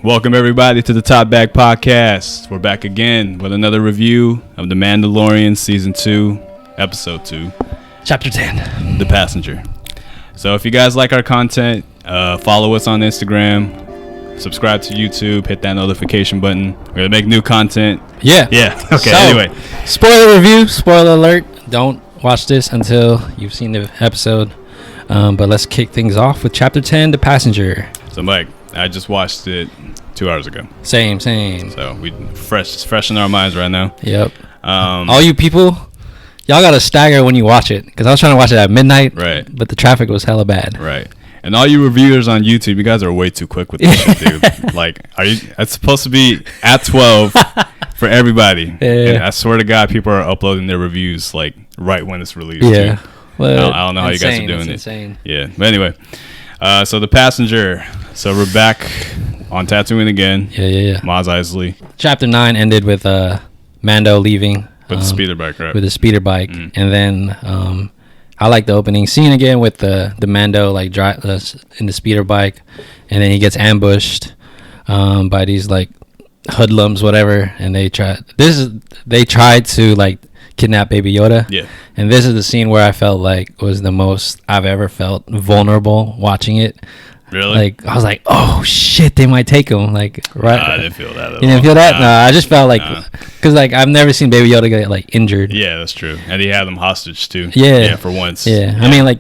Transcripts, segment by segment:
Welcome everybody to the Top Back Podcast. We're back again with another review of The Mandalorian Season 2, Episode 2. Chapter 10. The Passenger. So if you guys like our content, follow us on Instagram, subscribe to YouTube, hit that notification button. We're going to make new content. Yeah. Okay, so, anyway. Spoiler review, spoiler alert. Don't watch this until you've seen the episode. But let's kick things off with Chapter 10, The Passenger. So Mike, I just watched it 2 hours ago. Same. So it's fresh in our minds right now. Yep. All you people, y'all got to stagger when you watch it. Because I was trying to watch it at midnight. Right. But the traffic was hella bad. Right. And all you reviewers on YouTube, you guys are way too quick with this shit, dude. Like, it's supposed to be at 12 for everybody. Yeah. And I swear to God, people are uploading their reviews, like, right when it's released. Yeah. Dude. Well, I don't know how you guys are doing it. Insane. Yeah. But anyway, so The Passenger. So we're back on Tatooine again. Yeah. Maz Eisley. Chapter 9 ended with Mando leaving. With the speeder bike, right? With the speeder bike. Mm. And then I like the opening scene again with the Mando like drive in the speeder bike. And then he gets ambushed by these like hoodlums, whatever. And they tried to like kidnap Baby Yoda. Yeah. And this is the scene where I felt like was the most I've ever felt vulnerable watching it. Really? Like I was like, oh shit, they might take him. Like right. I didn't feel that. You didn't feel that? No, I just felt like because like I've never seen Baby Yoda get like injured. Yeah, that's true. And he had them hostage too. Yeah. For once. Yeah. I mean, like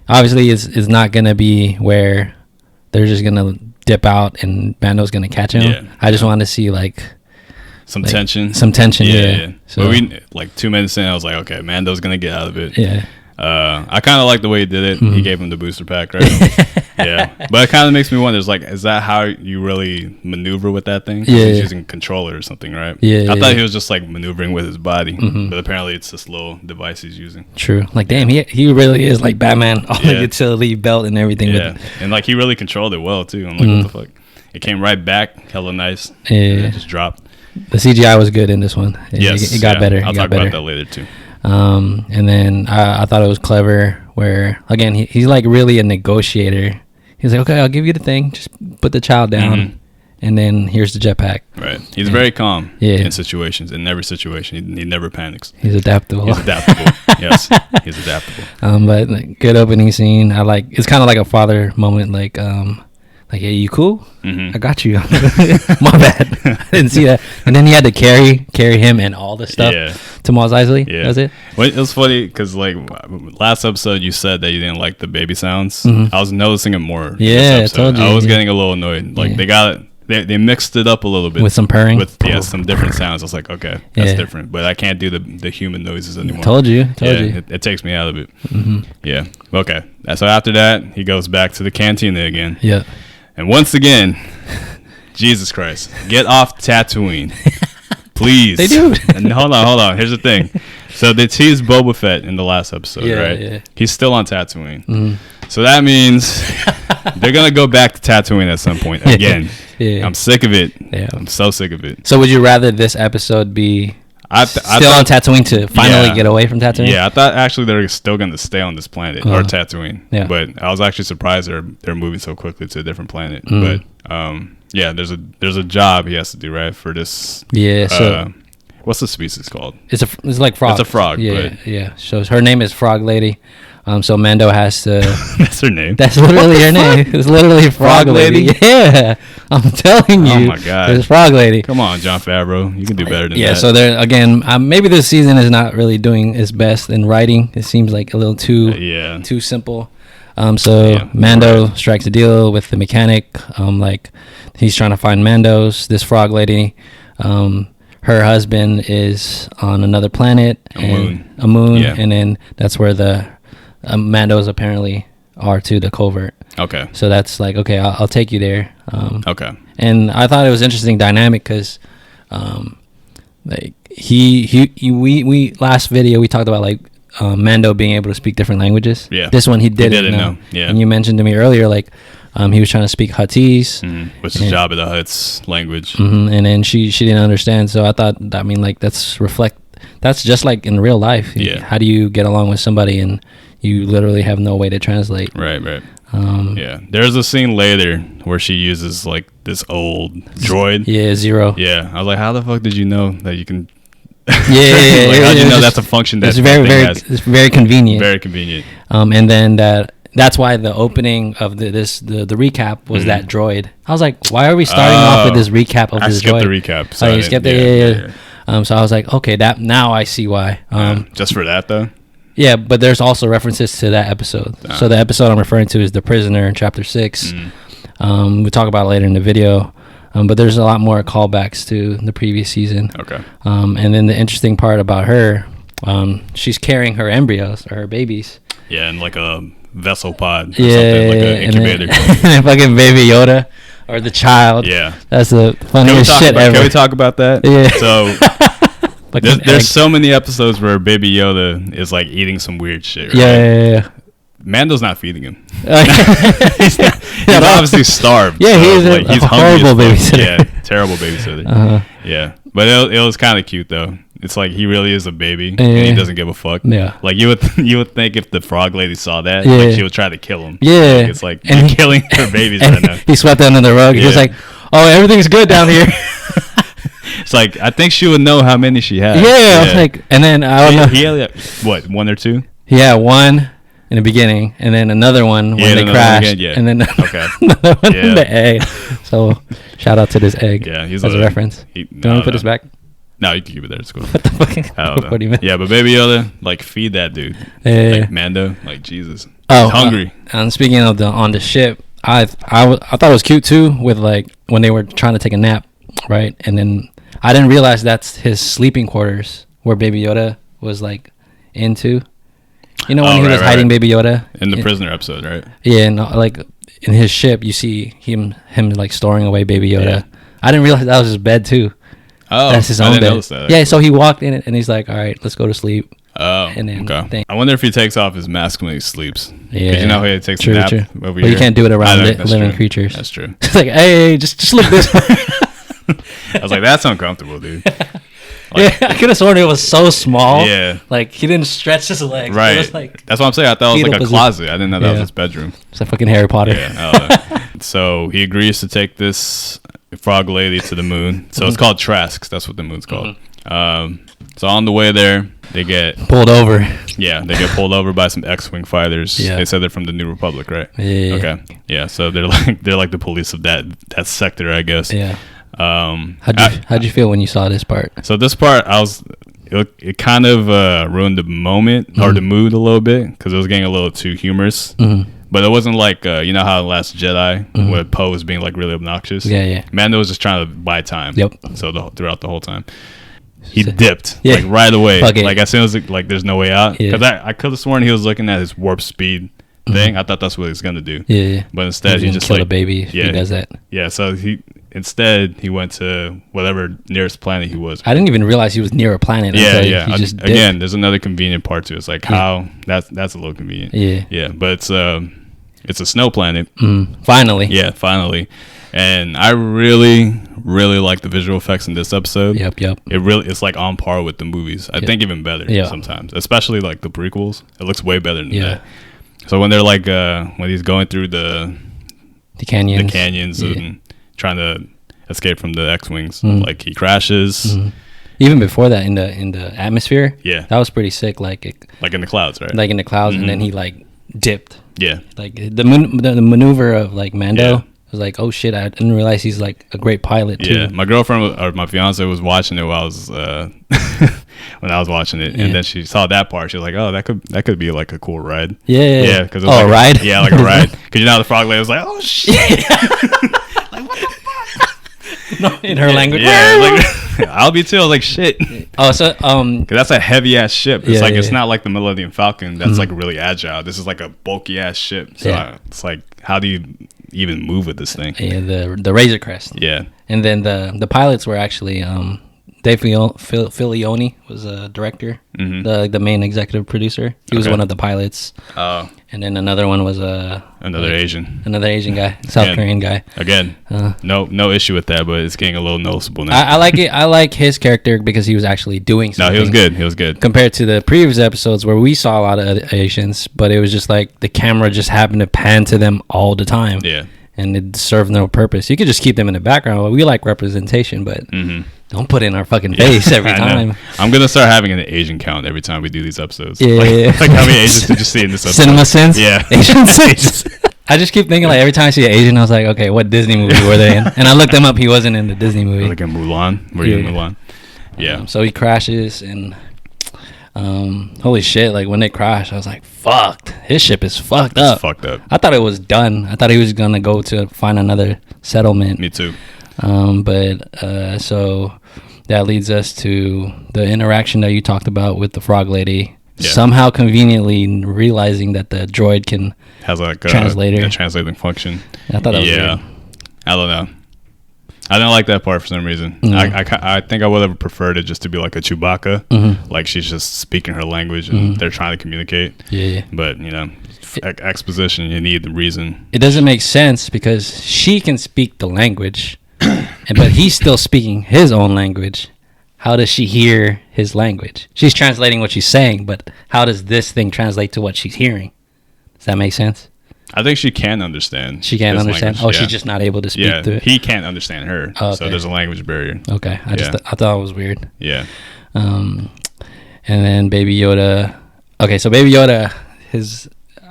obviously it's not gonna be where they're just gonna dip out and Mando's gonna catch him. Yeah. I just wanted to see like some tension. Yeah. So we like 2 minutes in, I was like, okay, Mando's gonna get out of it. Yeah. I kind of like the way he did it. Mm-hmm. He gave him the booster pack, right? Yeah. But it kind of makes me wonder, is that how you really maneuver with that thing? Yeah. He's using a controller or something, right? Yeah. I thought he was just like maneuvering with his body, mm-hmm. but apparently it's this little device he's using. True. Like, damn, he really is like Batman. All the utility belt and everything. Yeah. And like he really controlled it well too. I'm like, what the fuck? It came right back, hella nice. Yeah. And it just dropped. The CGI was good in this one. It got better. I'll talk about that later too. And then I thought it was clever where, again, he's like really a negotiator. He's like, okay, I'll give you the thing. Just put the child down. Mm-hmm. And then here's the jetpack. Right. He's very calm in situations. In every situation. He never panics. He's adaptable. Yes. He's adaptable. But like, good opening scene. I like, it's kind of like a father moment. Like, hey, you cool? Mm-hmm. I got you. My bad. I didn't see that. And then he had to carry him and all the stuff to Maz Eisley. Yeah. That's it. Well, it was funny because like last episode you said that you didn't like the baby sounds. Mm-hmm. I was noticing it more. Yeah, I told you. I was getting a little annoyed. Like they mixed it up a little bit with some purring. With some different sounds. I was like, okay, that's different. But I can't do the human noises anymore. Told you. It takes me out of it. Mm-hmm. Yeah. Okay. So after that, he goes back to the cantina again. Yeah. And once again, Jesus Christ, get off Tatooine, please. They do. And hold on. Here's the thing. So they teased Boba Fett in the last episode, right? Yeah. He's still on Tatooine. Mm-hmm. So that means they're going to go back to Tatooine at some point again. Yeah. I'm sick of it. Yeah. I'm so sick of it. So would you rather this episode be still on Tatooine to finally get away from Tatooine? Yeah, I thought actually they're still going to stay on this planet or Tatooine. Yeah. But I was actually surprised they're moving so quickly to a different planet. But there's a job he has to do, right, for this. Yeah. So what's the species called? It's like frog. It's a frog. Yeah. So her name is Frog Lady. So Mando has to. That's her name. That's literally her name. It's literally Frog Lady. Yeah, I'm telling you. Oh my God. It's Frog Lady. Come on, Jon Favreau. You can do better than that. Yeah. So there again, maybe this season is not really doing its best in writing. It seems like a little too simple. Mando strikes a deal with the mechanic. Like he's trying to find Mando's. This Frog Lady. Her husband is on another planet. A moon. Yeah. And then that's where the Mandos apparently are to the covert. Okay. So that's like, okay, I'll take you there. Okay. And I thought it was interesting dynamic because, like we last video we talked about like Mando being able to speak different languages. Yeah. This one he didn't know. Yeah. And you mentioned to me earlier like he was trying to speak Huttese, which is Jabba the Hutt's language. And then she didn't understand. So I thought that's just like in real life. Yeah. How do you get along with somebody and you literally have no way to translate? Right. Yeah, there's a scene later where she uses like this old droid. Yeah, Zero. Yeah, I was like, how the fuck did you know that you can? Yeah, like, how do you know that's a function that it's very convenient. Very convenient. And then that's why the opening of the recap was that droid. I was like, why are we starting off with this recap of this droid? I skipped the recap. So you skipped it. Yeah. So I was like, okay, that now I see why. Just for that though. Yeah, but there's also references to that episode. So the episode I'm referring to is The Prisoner in Chapter 6. We'll talk about it later in the video. But there's a lot more callbacks to the previous season. Okay. And then the interesting part about her, she's carrying her embryos or her babies. Yeah, in like a vessel pod or something, like an incubator. And fucking Baby Yoda or the child. Yeah. That's the funniest shit ever. Can we talk about that? Yeah. So... There's so many episodes where Baby Yoda is like eating some weird shit. Right? Yeah. Mando's not feeding him. He's obviously starved. Yeah, so he's a horrible babysitter. Yeah, terrible babysitter. Yeah, but it was kind of cute though. It's like he really is a baby and he doesn't give a fuck. Yeah, like you would think if the frog lady saw that, like she would try to kill him. Yeah, like, it's like you're killing her babies right now. He swept under the rug. He was like, "Oh, everything's good down here." It's like I think she would know how many she has. Yeah, I was like, and then I don't know. He had what, 1 or 2? Yeah, 1 in the beginning, and then another one when they crashed, and then another one in the egg. So shout out to this egg. Yeah, he's as a reference. Do you want to put this back? No, you can keep it there. It's cool. What the fuck? I don't know. Yeah, but Baby Yoda, like feed that dude. Like Mando, like Jesus. Oh, he's hungry. And speaking of on the ship, I thought it was cute too with like when they were trying to take a nap, right? And then I didn't realize that's his sleeping quarters where Baby Yoda was like into. You know when he was hiding Baby Yoda in the prisoner episode, right? Yeah, and like in his ship, you see him like storing away Baby Yoda. Yeah. I didn't realize that was his bed too. Oh, that's his own bed. That, yeah, so he walked in it and he's like, "All right, let's go to sleep." Oh, and then I wonder if he takes off his mask when he sleeps. Yeah, because you know how he takes a nap over here. But you can't do it around living creatures. That's true. It's like, hey, just look this way. I was like, that's uncomfortable, dude. Like, yeah, I could have sworn it was so small. Yeah, like he didn't stretch his legs. Right. It was like, that's what I'm saying. I thought it was like a closet. I didn't know that was his bedroom. It's like fucking Harry Potter. Yeah. So he agrees to take this frog lady to the moon. So it's called Trask. That's what the moon's called. So on the way there, they get pulled over. Yeah, they get pulled over by some X-wing fighters. Yeah. They said they're from the New Republic, right? Yeah. Okay. Yeah. So they're like the police of that sector, I guess. Yeah. How'd you feel when you saw this part? So this part, it kind of ruined the moment or the mood a little bit because it was getting a little too humorous. But it wasn't like you know how in Last Jedi where Poe was being like really obnoxious. Yeah. Mando was just trying to buy time. Yep. So throughout the whole time, he dipped like right away. Like as soon as like there's no way out. Because I could have sworn he was looking at his warp speed thing. I thought that's what he was gonna do. Yeah. But instead he just kill a baby. If he does that. Yeah. So Instead, he went to whatever nearest planet he was. I didn't even realize he was near a planet. Yeah. Again, there's another convenient part to it. It's like how that's a little convenient. Yeah. But it's a snow planet. Finally. Yeah, finally. And I really, really like the visual effects in this episode. Yep. It's like on par with the movies. I think even better sometimes, especially like the prequels. It looks way better than that. So when they're like when he's going through the canyons and trying to escape from the X-wings, like he crashes. Even before that, in the atmosphere, that was pretty sick. Like in the clouds, right? Like in the clouds, and then he like dipped. Yeah, like the maneuver of like Mando was like, oh shit! I didn't realize he's like a great pilot too. Yeah, my girlfriend or my fiance was watching it while I was when I was watching it, and then she saw that part. She was like, oh, that could be like a cool ride. Yeah. Because a ride. Yeah, like a ride. Because you know how the frog lady was like, oh shit. Like what the fuck? No, in her language. Yeah, like I'll be too. I was like, shit. Oh, so because that's a heavy ass ship. It's it's not like the Millennium Falcon that's like really agile. This is like a bulky ass ship. So it's like, how do you even move with this thing? Yeah, the Razor Crest. Yeah, and then the pilots were actually Dave Filoni was a director, the main executive producer. He was one of the pilots. Oh. And then another one was another Asian guy, South Korean guy. Again, no issue with that, but it's getting a little noticeable now. I like it. I like his character because he was actually doing something. No, he was good. Compared to the previous episodes where we saw a lot of Asians, but it was just like the camera just happened to pan to them all the time. Yeah. And it served no purpose. You could just keep them in the background. We like representation, but don't put it in our fucking face every time. I'm gonna start having an Asian count every time we do these episodes. Yeah, like how many Asians did you see in this episode? Cinema Sins? Yeah. Asian Sins. I just keep thinking, like, every time I see an Asian, I was like, okay, what Disney movie were they in? And I looked them up. He wasn't in the Disney movie. Like in Mulan? Were you in Mulan? Yeah. So he crashes, and holy shit, like, when they crash, I was like, fucked. His ship is fucked up. It's fucked up. I thought it was done. I thought he was going to go to find another settlement. Me too. So that leads us to the interaction that you talked about with the frog lady. Yeah. Somehow conveniently realizing that the droid has like a translating function. I thought that was weird. I don't know. I didn't like that part for some reason. I think I would have preferred it just to be like a Chewbacca, like she's just speaking her language and they're trying to communicate. Yeah. But exposition, you need the reason. It doesn't make sense because she can speak the language, but he's still speaking his own language. How does she hear his language? She's translating what she's saying, but how does this thing translate to what she's hearing? Does that make sense? I think she can understand. She can't understand? Language. She's just not able to speak to it? He can't understand her, so there's a language barrier. Okay, I thought it was weird. Yeah. And then Baby Yoda. Okay, so Baby Yoda,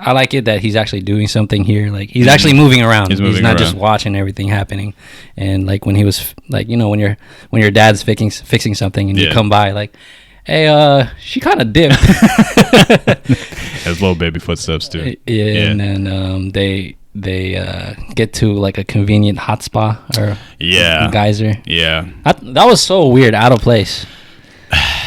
I like it that he's actually doing something here. Like, he's actually moving around. He's not just watching everything happening. And like when he was like, when your dad's fixing something and you come by, like, hey, she kind of dipped. Has little baby footsteps too. Yeah. And then they get to like a convenient hot spa or a geyser. Yeah. That was so weird, out of place.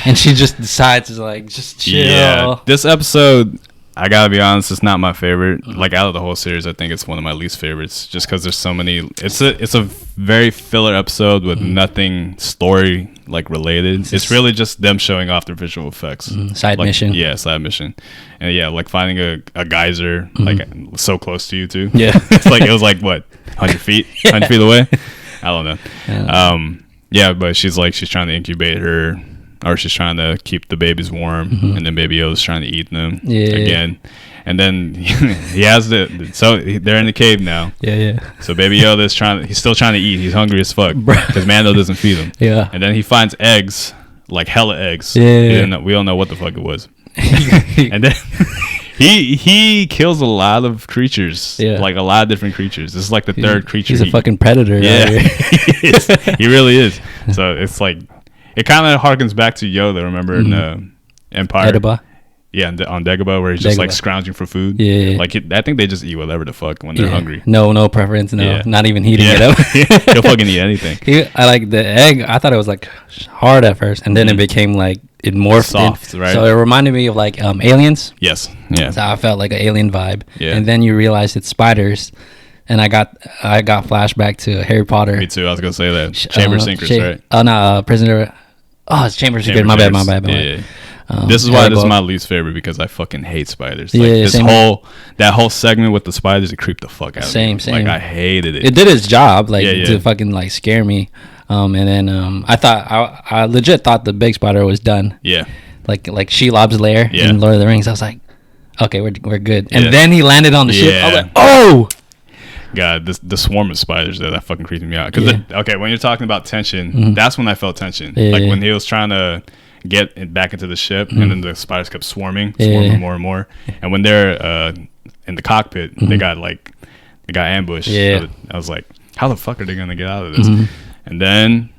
And she just decides to like just chill. Yeah. This episode, I gotta be honest, it's not my favorite. Like, out of the whole series, I think it's one of my least favorites, just because there's so many. It's a very filler episode with nothing story like related. It's really just them showing off their visual effects. Side mission. Yeah, side mission, and like finding a geyser like so close to you too. Yeah, it was like what 100 feet, 100 feet away. I don't know. Yeah. But she's trying to incubate her. Or she's trying to keep the babies warm, and then Baby Yoda's trying to eat them again. And then he has so they're in the cave now. Yeah. So Baby Yoda's he's still trying to eat. He's hungry as fuck because Mando doesn't feed him. Yeah. And then he finds eggs, like hella eggs. Yeah. We don't know what the fuck it was. And then he kills a lot of creatures, like a lot of different creatures. This is like the third creature. He's a fucking predator. Yeah, he really is. So it's like. It kind of harkens back to Yoda, remember, in Empire? Dagobah? Yeah, on Dagobah, where he's just like scrounging for food. Yeah. Like, I think they just eat whatever the fuck when they're hungry. No preference, not even heating it up. He'll fucking eat anything. I like the egg. I thought it was like hard at first, and then it became like, it morphed. Soft, right? So it reminded me of like Aliens. Yes. Yeah. So I felt like an alien vibe. Yeah. And then you realize it's spiders. And I got flashback to Harry Potter. Me too. I was gonna say that Chamber Sinkers, right? Oh no, Prisoner. Oh, it's Chamber Sinkers. My bad. Yeah. This is why this is my least favorite, because I fucking hate spiders. Like, that whole segment with the spiders, it creeped the fuck out of me. Same. Like, I hated it. It did its job, like to fucking like scare me. And then I legit thought the big spider was done. Yeah. Like Shelob's lair in Lord of the Rings. I was like, okay, we're good. And then he landed on the ship. I was like, oh. God, the swarm of spiders that fucking creeped me out. Because when you're talking about tension, that's when I felt tension. Like when he was trying to get it back into the ship, and then the spiders kept swarming more and more. And when they're in the cockpit, they got ambushed. Yeah. So I was like, how the fuck are they gonna get out of this? And then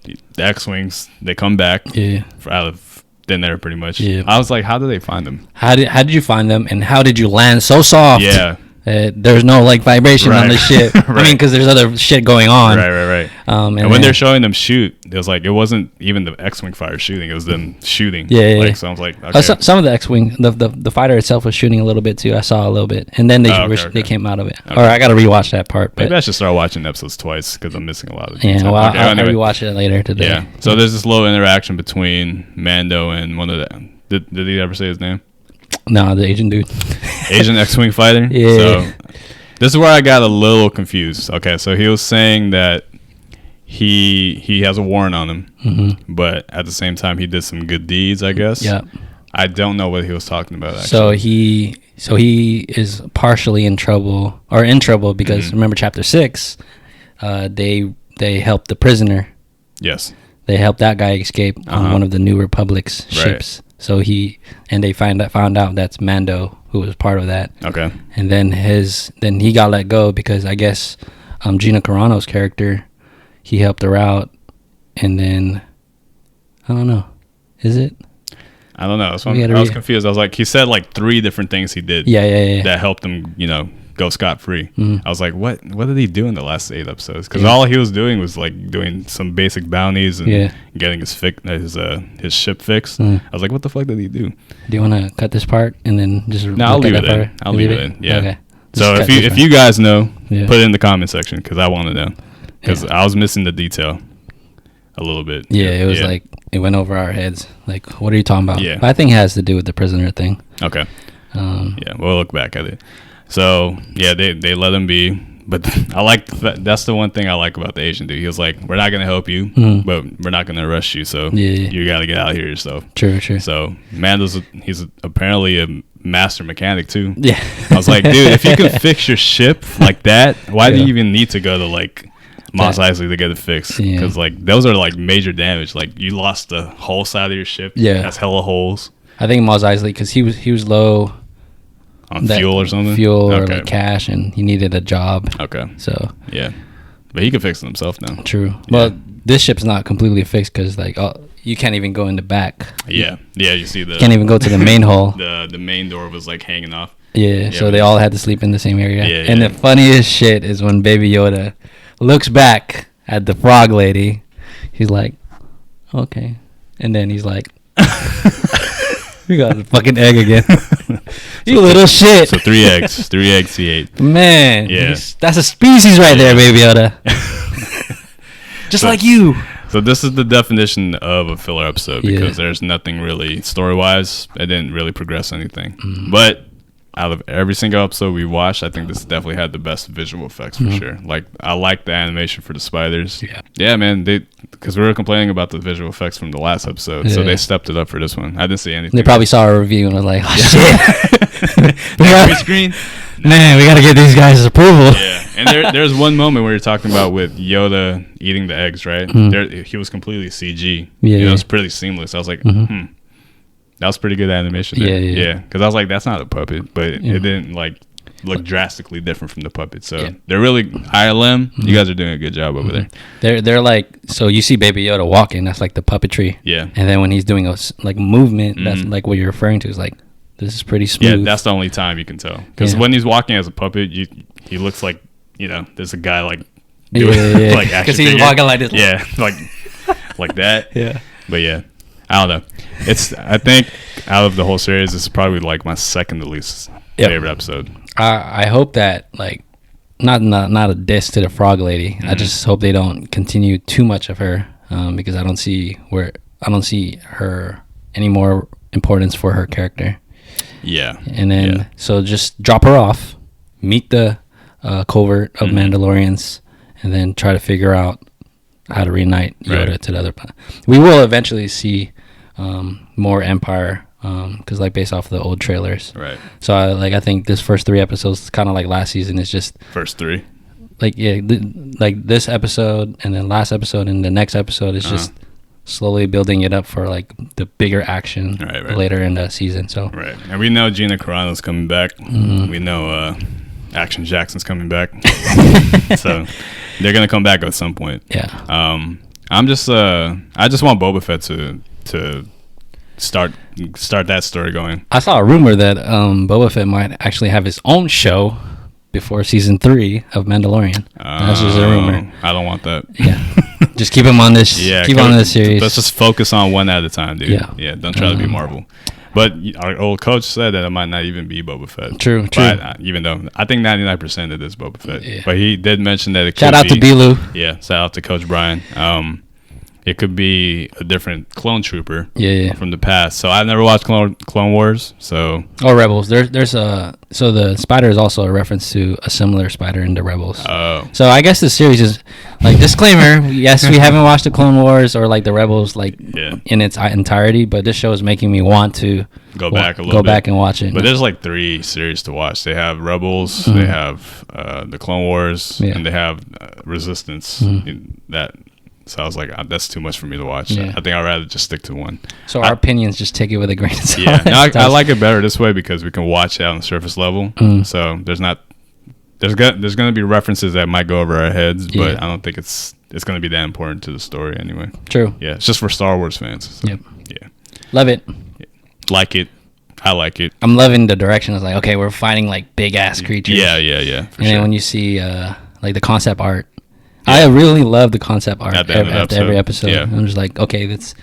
the X-wings, they come back out of thin air pretty much. Yeah. I was like, how did they find them? How did you find them, and how did you land so soft? Yeah. There's no like vibration on the ship. Right. I mean, because there's other shit going on. Right. And when they're showing them shoot, it was like it wasn't even the X-wing fighter shooting; it was them shooting. Yeah. So I was like, okay. Some of the X-wing, the fighter itself was shooting a little bit too. I saw a little bit, and then they came out of it. Okay. Or I got to rewatch that part. Maybe I should start watching episodes twice because I'm missing a lot of. Yeah, well, I'll rewatch it later today. Yeah. So there's this little interaction between Mando and one of the. Did he ever say his name? No, the Asian dude. Asian X-wing fighter. Yeah. So this is where I got a little confused. Okay, so he was saying that he has a warrant on him, but at the same time he did some good deeds, I guess. Yeah. I don't know what he was talking about. Actually. So he is partially in trouble because remember Chapter 6, they helped the prisoner. Yes. They helped that guy escape on one of the New Republic's ships. So they found out that's Mando who was part of that. Okay. And then he got let go because I guess Gina Carano's character, he helped her out, and then I don't know. Is it? I don't know. I was confused. I was like, he said like 3 different things he did. Yeah. That helped him, go scot-free. I was like, what did he do in the last 8 episodes? Because all he was doing was like doing some basic bounties and getting his ship fixed. I was like, what the fuck did he do? Do you want to cut this part and then just I'll leave it in. I'll leave it in. Yeah. Okay. So if you guys know, put it in the comment section because I want to know. Because I was missing the detail a little bit. Yeah, it was like it went over our heads. Like, what are you talking about? Yeah. But I think it has to do with the prisoner thing. Okay. We'll look back at it. So they let him be, but I like that's the one thing I like about the Asian dude. He was like, "We're not gonna help you, but we're not gonna arrest you. So you gotta get out of here yourself." True. So he's apparently a master mechanic too. Yeah. I was like, dude, if you can fix your ship like that, why do you even need to go to like Mos Eisley to get it fixed? Because like those are like major damage. Like you lost the whole side of your ship. Yeah, that's hella holes. I think Mos Eisley because he was low. On fuel or something? Fuel or like cash, and he needed a job. Okay. So. Yeah. But he can fix it himself now. True. Yeah. Well, this ship's not completely fixed because, like, you can't even go in the back. Yeah. Yeah, you see can't even go to the main hull. The main door was, like, hanging off. Yeah, so they all had to sleep in the same area. Yeah, and the funniest shit is when Baby Yoda looks back at the frog lady. He's like, okay. And then he's like... We got the fucking egg again. You little shit. So 3 eggs. 3 eggs he ate. Man. Yeah. That's a species right there, Baby Yoda. Just like you. So this is the definition of a filler episode because there's nothing really story-wise. It didn't really progress anything. But out of every single episode we watched, I think this definitely had the best visual effects for sure. Like, I like the animation for the spiders. Yeah, man. Because we were complaining about the visual effects from the last episode, so they stepped it up for this one. I didn't see anything. They probably saw a review and was like, oh, shit. Screen. Man, we got to get these guys' approval. Yeah, and there's one moment where you're talking about with Yoda eating the eggs, right? He was completely CG. Yeah, it was pretty seamless. I was like, that was pretty good animation there. Yeah. Because I was like, that's not a puppet, but it didn't like look drastically different from the puppet. So they're really ILM. You guys are doing a good job over there. They're like, so you see Baby Yoda walking, that's like the puppetry. Yeah. And then when he's doing a like movement, that's like what you're referring to is like, this is pretty smooth. Yeah, that's the only time you can tell. Because when he's walking as a puppet, he looks like, there's a guy like doing like action. Because he's walking like this. Yeah, like that. Yeah. But yeah. I don't know. I think out of the whole series, this is probably like my second to least favorite episode. I hope that like not a diss to the frog lady. I just hope they don't continue too much of her because I don't see her any more importance for her character. Yeah. And then so just drop her off, meet the covert of Mandalorians, and then try to figure out how to reunite Yoda to the other planet. We will eventually see more Empire because like based off the old trailers. Right. So I think this first 3 episodes is kind of like last season. It's just first 3. Like like this episode and then last episode and the next episode is just slowly building it up for like the bigger action later in the season. So and we know Gina Carano's coming back. We know Action Jackson's coming back. So they're gonna come back at some point. Yeah. I just want Boba Fett to start that story going. I saw a rumor that Boba Fett might actually have his own show before season 3 of Mandalorian. That's just a rumor. I don't want that. Yeah. Just keep him on this. Yeah, keep on this series. Let's just focus on one at a time, dude. Yeah. Don't try to be Marvel. But our old coach said that it might not even be Boba Fett. True. Even though I think 99% of it is Boba Fett. Yeah. But he did mention that it could Shout out to Bilu. Yeah, shout out to Coach Brian. It could be a different clone trooper from the past. So I've never watched Clone Wars. Or Rebels. There's so the spider is also a reference to a similar spider in the Rebels. Oh. So I guess the series is like disclaimer. Yes, we haven't watched the Clone Wars or like the Rebels in its entirety, but this show is making me want to go back and watch it. But there's like 3 series to watch. They have Rebels, they have the Clone Wars, and they have Resistance. So I was like, that's too much for me to watch. Yeah. I think I'd rather just stick to one. So our opinions, just take it with a grain of salt. Yeah, no, I like it better this way because we can watch it on the surface level. So there's going to be references that might go over our heads, but I don't think it's going to be that important to the story anyway. True. Yeah, it's just for Star Wars fans. So, yep. Yeah. Love it. Like it. I like it. I'm loving the direction. It's like, okay, we're fighting like big ass creatures. Yeah. Then when you see like the concept art. I really love the concept art after every episode. Yeah. I'm just like, okay, it's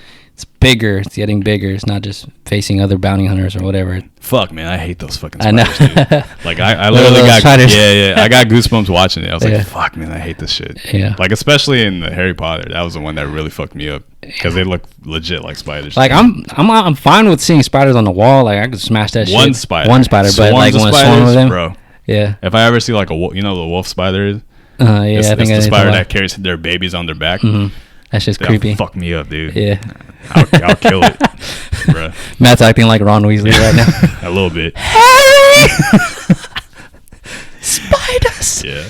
bigger. It's getting bigger. It's not just facing other bounty hunters or whatever. Fuck, man, I hate those fucking spiders, dude. Like, I literally got I got goosebumps watching it. I was like, fuck, man, I hate this shit. Yeah. Like, especially in the Harry Potter, that was the one that really fucked me up because they look legit like spiders. Like, I'm fine with seeing spiders on the wall. Like, I could smash that shit. One spider, but like when swarm with them, bro. Yeah. If I ever see like the wolf spider is. It's the spider that carries their babies on their back. That's just creepy. Fuck me up, dude. Yeah. I'll kill it, bro. Matt's acting like Ron Weasley right now. A little bit. Spiders. Yeah,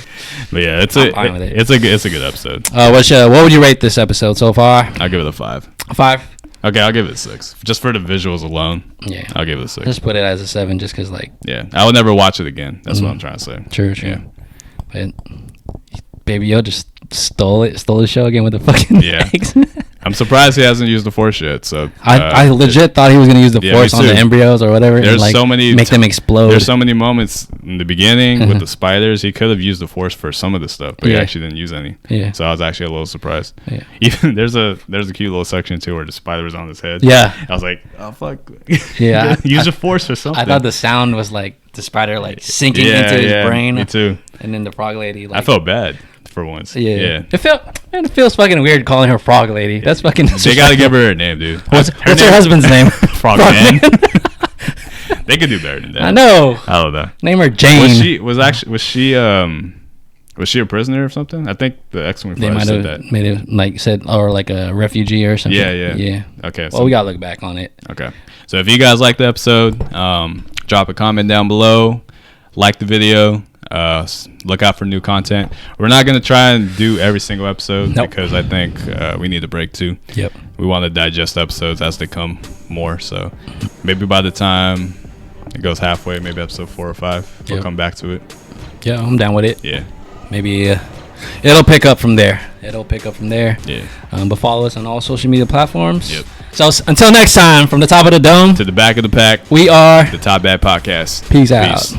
but yeah, it's a good episode. What would you rate this episode so far? I'll give it a 5. A 5. Okay, I'll give it a 6. Just for the visuals alone. Yeah, I'll give it a 6. Just put it as a 7, just because like. Yeah, I would never watch it again. That's what I'm trying to say. True. Yeah. But Baby Yoda just stole the show again with the fucking eggs. I'm surprised he hasn't used the Force yet. So I legit thought he was gonna use the Force on the embryos or whatever. There's and, so many make them explode. There's so many moments in the beginning with the spiders. He could have used the Force for some of the stuff, but he actually didn't use any. Yeah. So I was actually a little surprised. Yeah. Even there's a cute little section too where the spider was on his head. Yeah. I was like, oh fuck. Yeah. Use the Force for something. I thought the sound was like the spider like sinking into his brain. Me too. And then the frog lady. Like, I felt bad. For once. Yeah. It feels fucking weird calling her Frog Lady. That's fucking. They gotta give her a name, dude. What's her husband's name? Frog Man. They could do better than that. I know. I don't know. Name her Jane. Was she a prisoner or something? I think the X-Wing fighters said that. Made it like said or like a refugee or something. Yeah. Okay. Well, we gotta look back on it. Okay. So if you guys like the episode, drop a comment down below. Like the video. Look out for new content. We're not going to try and do every single episode because I think we need a break too. Yep. We want to digest episodes as they come more. So maybe by the time it goes halfway, maybe episode 4 or 5, we'll come back to it. Yeah, I'm down with it. Yeah. Maybe it'll pick up from there. Yeah. But follow us on all social media platforms. Yep. So until next time, from the top of the dome to the back of the pack, we are the Top Bad Podcast. Peace out.